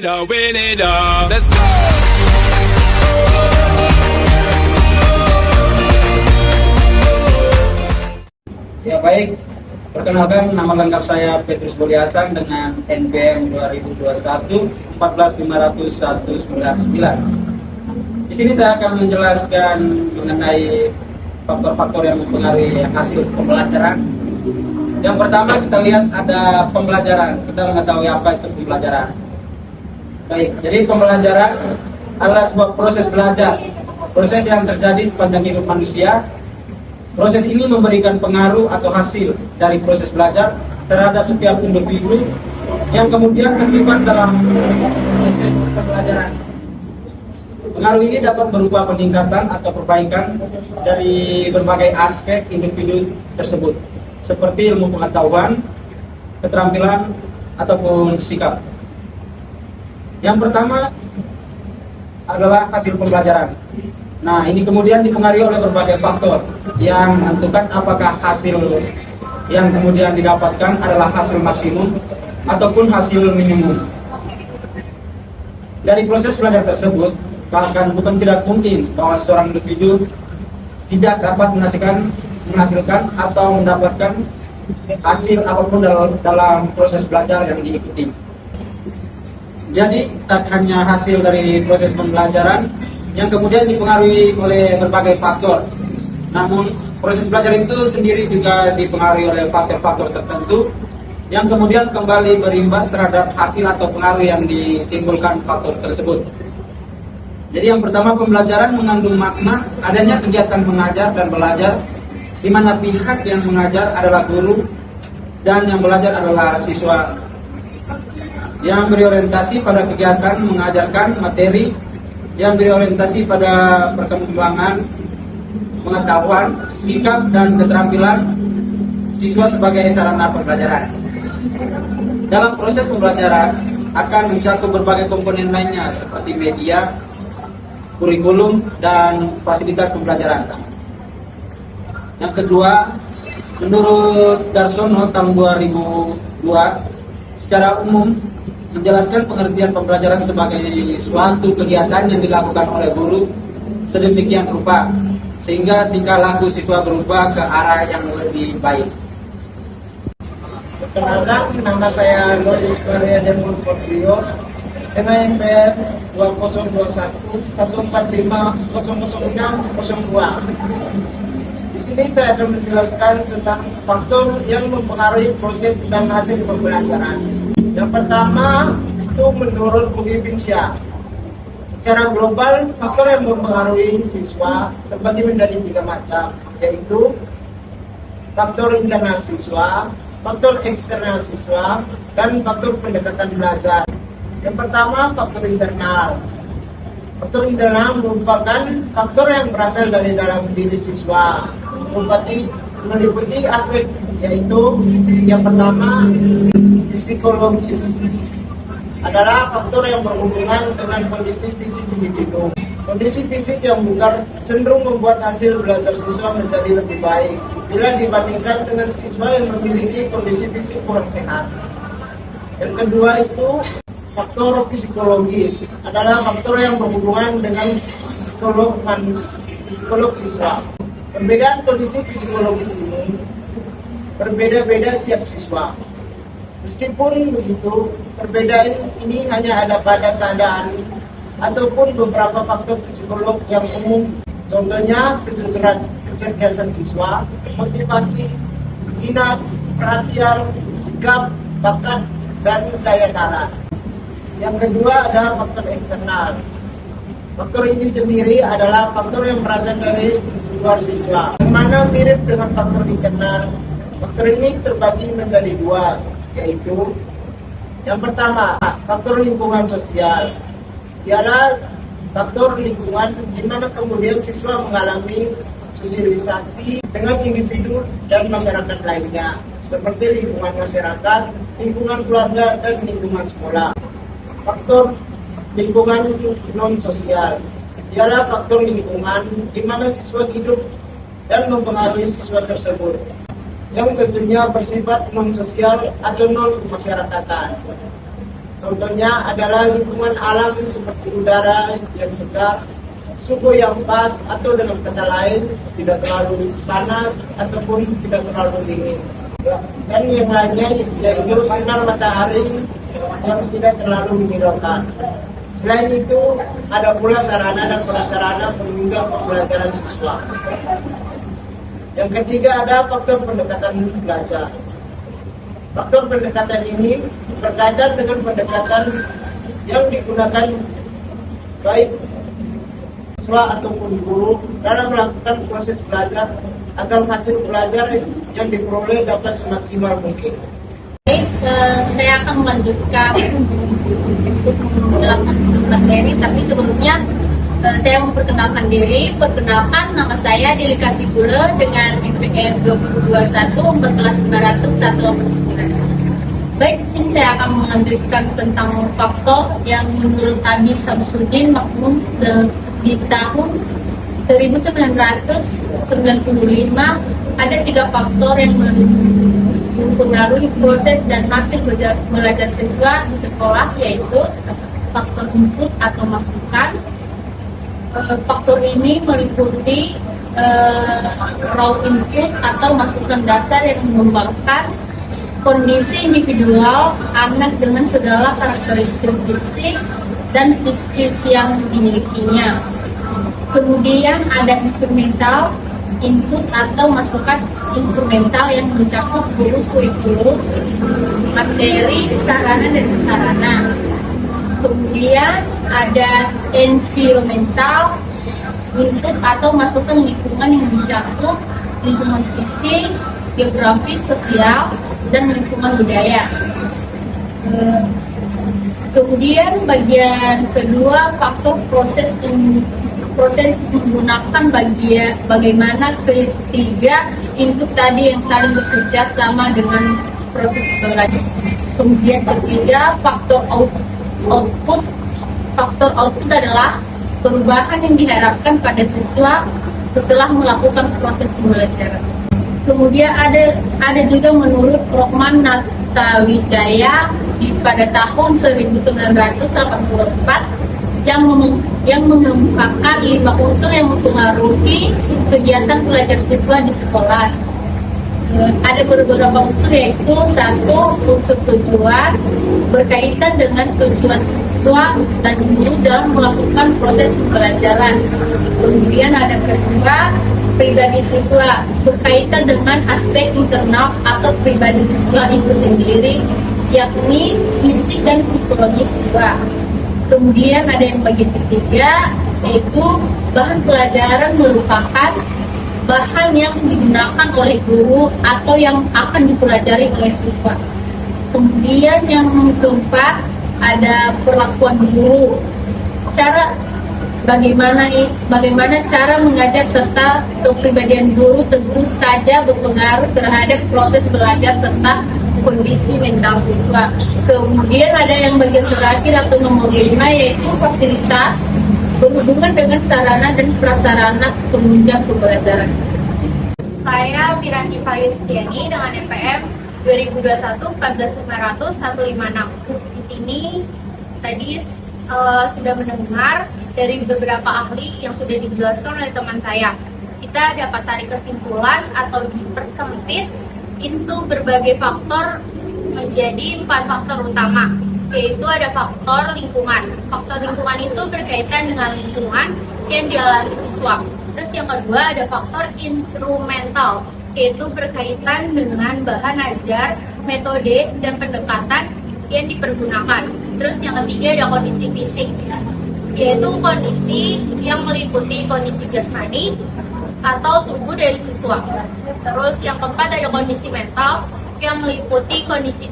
win it all. Let's go. Ya baik, perkenalkan nama lengkap saya Petrus Boli Hasan dengan NPM 2021 1450199. Di sini saya akan menjelaskan mengenai faktor-faktor yang mempengaruhi hasil pembelajaran. Yang pertama kita lihat ada pembelajaran. Kita mengetahui apa itu pembelajaran. Baik, jadi pembelajaran adalah sebuah proses belajar, proses yang terjadi sepanjang hidup manusia. Proses ini memberikan pengaruh atau hasil dari proses belajar terhadap setiap individu yang kemudian terlibat dalam proses pembelajaran. Pengaruh ini dapat berupa peningkatan atau perbaikan dari berbagai aspek individu tersebut, seperti ilmu pengetahuan, keterampilan, ataupun sikap. Yang pertama adalah hasil pembelajaran. Nah, ini kemudian dipengaruhi oleh berbagai faktor yang menentukan apakah hasil yang kemudian didapatkan adalah hasil maksimum ataupun hasil minimum. Dari proses belajar tersebut, bahkan bukan tidak mungkin bahwa seorang individu tidak dapat menghasilkan atau mendapatkan hasil apapun dalam proses belajar yang diikuti. Jadi, tak hanya hasil dari proses pembelajaran yang kemudian dipengaruhi oleh berbagai faktor. Namun, proses belajar itu sendiri juga dipengaruhi oleh faktor-faktor tertentu yang kemudian kembali berimbas terhadap hasil atau pengaruh yang ditimbulkan faktor tersebut. Jadi yang pertama, pembelajaran mengandung makna adanya kegiatan mengajar dan belajar, di mana pihak yang mengajar adalah guru dan yang belajar adalah siswa, yang berorientasi pada kegiatan mengajarkan materi, yang berorientasi pada perkembangan pengetahuan, sikap, dan keterampilan siswa sebagai sarana pembelajaran. Dalam proses pembelajaran akan mencakup berbagai komponen lainnya seperti media, kurikulum, dan fasilitas pembelajaran. Yang kedua, menurut Darsono tahun 2002, secara umum menjelaskan pengertian pembelajaran sebagai suatu kegiatan yang dilakukan oleh guru sedemikian rupa sehingga tingkah laku siswa berubah ke arah yang lebih baik. Perkenalkan, nama saya Lois Maria Demur Potrio dengan NPM 2021 145000602. Di sini saya akan menjelaskan tentang faktor yang mempengaruhi proses dan hasil pembelajaran. Yang pertama itu menurut Bugi Pinsya. Secara global, faktor yang mempengaruhi siswa terbagi menjadi 3 macam, yaitu faktor internal siswa, faktor eksternal siswa, dan faktor pendekatan belajar. Yang pertama, faktor internal. Faktor internal merupakan faktor yang berasal dari dalam diri siswa, meliputi aspek yaitu yang pertama, psikologis adalah faktor yang berhubungan dengan kondisi fisik individu. Kondisi fisik yang bugar cenderung membuat hasil belajar siswa menjadi lebih baik bila dibandingkan dengan siswa yang memiliki kondisi fisik kurang sehat. Yang kedua itu faktor psikologis adalah faktor yang berhubungan dengan psikolog siswa. Perbedaan kondisi psikologis ini berbeda-beda tiap siswa. Meskipun begitu, perbedaan ini hanya ada pada keadaan ataupun beberapa faktor psikolog yang umum. Contohnya kecerdasan siswa, motivasi, minat, perhatian, sikap, bakat, dan daya tahan. Yang kedua adalah faktor eksternal. Faktor ini sendiri adalah faktor yang berasal dari luar siswa, yang mana mirip dengan faktor internal. Faktor ini terbagi menjadi 2, yaitu yang pertama, faktor lingkungan sosial. Ialah faktor lingkungan di mana kemudian siswa mengalami sosialisasi dengan individu dan masyarakat lainnya, seperti lingkungan masyarakat, lingkungan keluarga, dan lingkungan sekolah. Faktor lingkungan non sosial ialah faktor lingkungan di mana siswa hidup dan mempengaruhi siswa tersebut, yang tentunya bersifat non sosial atau non kemasyarakatan. Contohnya adalah lingkungan alam seperti udara yang segar, suhu yang pas, atau dengan kata lain tidak terlalu panas ataupun tidak terlalu dingin. Dan yang lainnya yaitu sinar matahari yang tidak terlalu menyilaukan. Selain itu, ada pula sarana dan prasarana penunjang pembelajaran siswa. Yang ketiga ada faktor pendekatan belajar. Faktor pendekatan ini berkaitan dengan pendekatan yang digunakan baik siswa ataupun guru dalam melakukan proses belajar agar hasil belajar yang diperoleh dapat semaksimal mungkin. Baik, saya akan melanjutkan untuk menjelaskan materi, tapi sebelumnya saya memperkenalkan diri. Perkenalkan, nama saya Delika Sibule dengan NPM 2021-14900-189. Baik, di sini saya akan melanjutkan tentang faktor yang menurut Abi Samsudin Makmun di tahun 1995 ada 3 faktor yang mempengaruhi proses dan hasil belajar siswa di sekolah, yaitu faktor input atau masukan. Faktor ini meliputi raw input atau masukan dasar yang mengembangkan kondisi individual anak dengan segala karakteristik fisik dan psikis yang dimilikinya. Kemudian ada instrumental input atau masukan instrumental yang mencakup guru kurikulum, materi, sarana dan prasarana. Kemudian ada environmental input atau masukan lingkungan yang mencakup lingkungan fisik, geografis, sosial, dan lingkungan budaya. Kemudian bagian kedua faktor proses menggunakan bagaimana ketiga input tadi yang saling bekerja sama dengan proses belajar. Kemudian ketiga faktor output. Faktor output adalah perubahan yang diharapkan pada siswa setelah melakukan proses pembelajaran. Kemudian ada juga menurut Rohman Natawijaya pada tahun 1984 yang mengemukakan 5 unsur yang mempengaruhi kegiatan belajar siswa di sekolah. Ada beberapa unsur, yaitu 1. Unsur tujuan, berkaitan dengan tujuan siswa dan guru dalam melakukan proses pembelajaran. Kemudian ada kedua, pribadi siswa, berkaitan dengan aspek internal atau pribadi siswa itu sendiri, yakni fisik dan psikologi siswa. Kemudian ada yang bagian ketiga, yaitu bahan pelajaran merupakan bahan yang digunakan oleh guru atau yang akan dipelajari oleh siswa. Kemudian yang keempat, ada perlakuan guru. Bagaimana cara mengajar serta kepribadian guru tentu saja berpengaruh terhadap proses belajar serta kondisi mental siswa. Kemudian ada yang bagian terakhir atau nomor 5, yaitu fasilitas, berhubungan dengan sarana dan prasarana penunjang pembelajaran. Saya Piranti Fayustiani dengan NPM 2021-14500-156. Di sini tadi sudah mendengar dari beberapa ahli yang sudah dijelaskan oleh teman saya. Kita dapat tarik kesimpulan atau dipersempit itu berbagai faktor menjadi 4 faktor utama, yaitu ada faktor lingkungan. Faktor lingkungan itu berkaitan dengan lingkungan yang dialami siswa. Terus yang kedua ada faktor instrumental, yaitu berkaitan dengan bahan ajar, metode, dan pendekatan yang dipergunakan. Terus yang ketiga ada kondisi fisik, yaitu kondisi yang meliputi kondisi jasmani atau tubuh dari siswa. Terus yang keempat ada kondisi mental yang meliputi kondisi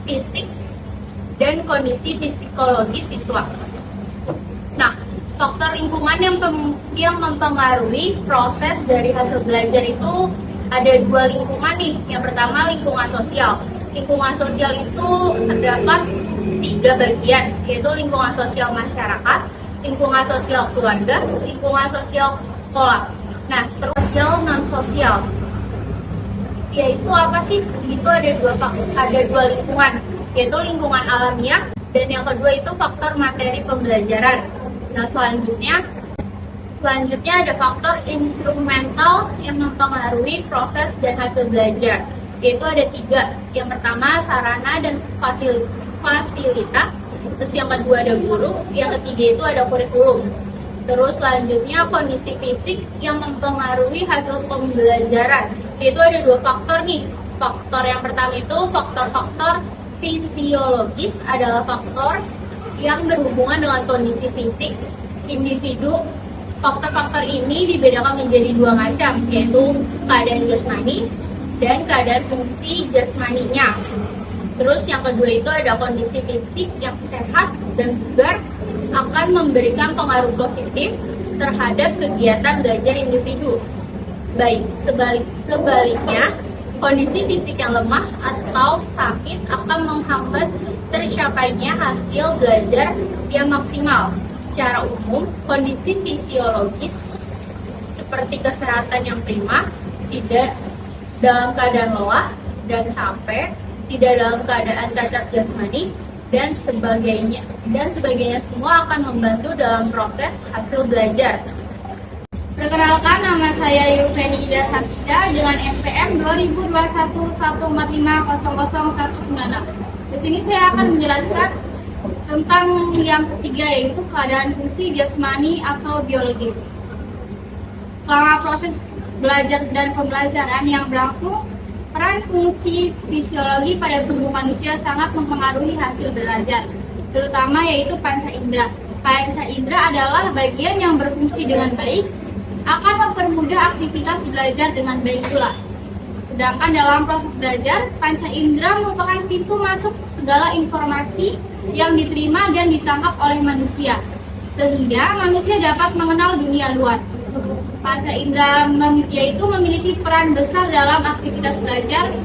fisik dan kondisi psikologi siswa. Nah, faktor lingkungan yang mempengaruhi proses dari hasil belajar itu ada 2 lingkungan nih. Yang pertama lingkungan sosial. Lingkungan sosial itu terdapat 3 bagian, yaitu lingkungan sosial masyarakat, lingkungan sosial keluarga, lingkungan sosial sekolah. Nah, terus sosial non sosial, yaitu apa sih? Itu ada dua lingkungan, yaitu lingkungan alamiah Dan yang kedua itu faktor materi pembelajaran. Nah, selanjutnya ada faktor instrumental yang mempengaruhi proses dan hasil belajar. Yaitu ada 3. Yang pertama sarana dan fasilitas. Terus yang kedua ada guru. Yang ketiga itu ada kurikulum. Terus selanjutnya kondisi fisik yang mempengaruhi hasil pembelajaran. Yaitu ada 2 faktor nih. Faktor yang pertama itu faktor-faktor fisiologis adalah faktor yang berhubungan dengan kondisi fisik individu. Faktor-faktor ini dibedakan menjadi 2 macam, yaitu keadaan jasmani dan keadaan fungsi jasmaninya. Terus yang kedua itu ada kondisi fisik yang sehat dan bugar akan memberikan pengaruh positif terhadap kegiatan belajar individu. Sebaliknya, kondisi fisik yang lemah atau sakit akan menghambat tercapainya hasil belajar yang maksimal. Secara umum, kondisi fisiologis seperti kesehatan yang prima, tidak dalam keadaan lelah dan capek, tidak dalam keadaan cacat jasmani, dan sebagainya semua akan membantu dalam proses hasil belajar. Perkenalkan, nama saya Yuveni Ida Satida dengan NPM 202114500196. Di sini saya akan menjelaskan tentang yang ketiga, yaitu keadaan fungsi jasmani atau biologis. Selama proses belajar dan pembelajaran yang berlangsung, peran fungsi fisiologi pada tubuh manusia sangat mempengaruhi hasil belajar, terutama yaitu panca indera. Panca indera adalah bagian yang berfungsi dengan baik, akan mempermudah aktivitas belajar dengan baik pula. Sedangkan dalam proses belajar, panca indera merupakan pintu masuk segala informasi yang diterima dan ditangkap oleh manusia, sehingga manusia dapat mengenal dunia luar. Panca indera yaitu memiliki peran besar dalam aktivitas belajar,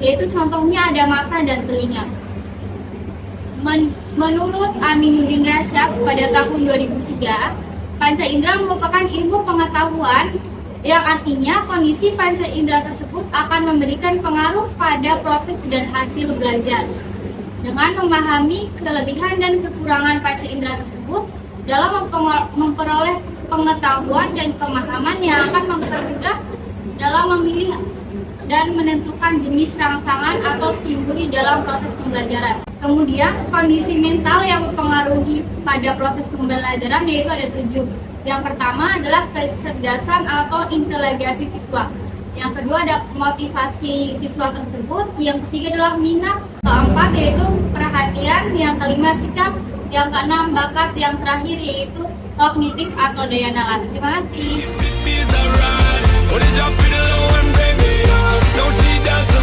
yaitu contohnya ada mata dan telinga. Menurut Aminuddin Rasyad pada tahun 2003, panca indera merupakan ilmu pengetahuan yang artinya kondisi panca indera tersebut akan memberikan pengaruh pada proses dan hasil belajar. Dengan memahami kelebihan dan kekurangan panca indera tersebut dalam memperoleh pengetahuan dan pemahaman yang akan mempermudah dalam memilih dan menentukan jenis rangsangan atau stimuli dalam proses pembelajaran. Kemudian, kondisi mental yang mempengaruhi pada proses pembelajaran yaitu ada 7. Yang pertama adalah kecerdasan atau inteligensi siswa. Yang kedua ada motivasi siswa tersebut. Yang ketiga adalah minat. Keempat yaitu perhatian. Yang kelima sikap. Yang keenam bakat. Yang terakhir yaitu kognitif atau daya nalar. Terima kasih. If it feels alright, wanna jump in the low and break me up. Don't she dance